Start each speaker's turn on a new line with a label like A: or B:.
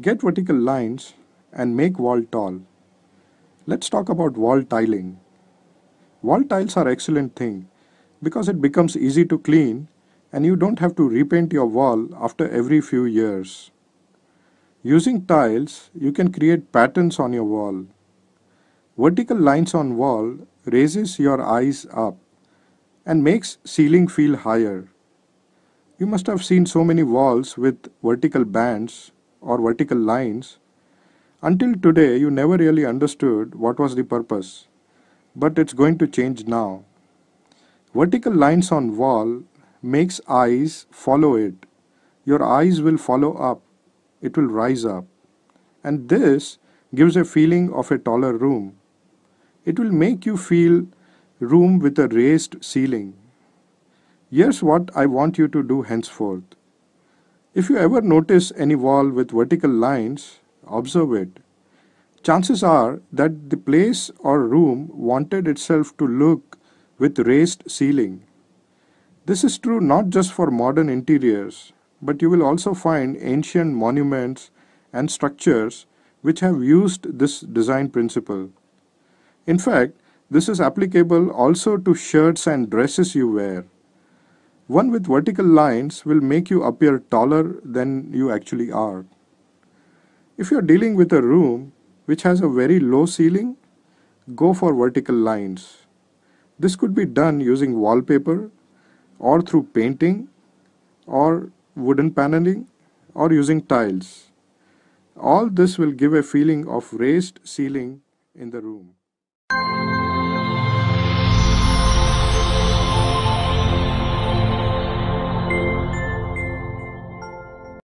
A: Get vertical lines and make wall tall. Let's talk about wall tiling. Wall tiles are excellent thing because it becomes easy to clean and you don't have to repaint your wall after every few years. Using tiles, you can create patterns on your wall. Vertical lines on wall raises your eyes up and makes ceiling feel higher. You must have seen so many walls with vertical bands or vertical lines. Until today, you never really understood what was the purpose, but it's going to change now. Vertical lines on wall makes eyes follow it. Your eyes will follow up. It will rise up. And this gives a feeling of a taller room. It will make you feel room with a raised ceiling. Here's what I want you to do henceforth. If you ever notice any wall with vertical lines, observe it. Chances are that the place or room wanted itself to look with raised ceiling. This is true not just for modern interiors, but you will also find ancient monuments and structures which have used this design principle. In fact, this is applicable also to shirts and dresses you wear. One with vertical lines will make you appear taller than you actually are. If you're dealing with a room which has a very low ceiling, go for vertical lines. This could be done using wallpaper or through painting or wooden paneling or using tiles. All this will give a feeling of raised ceiling in the room.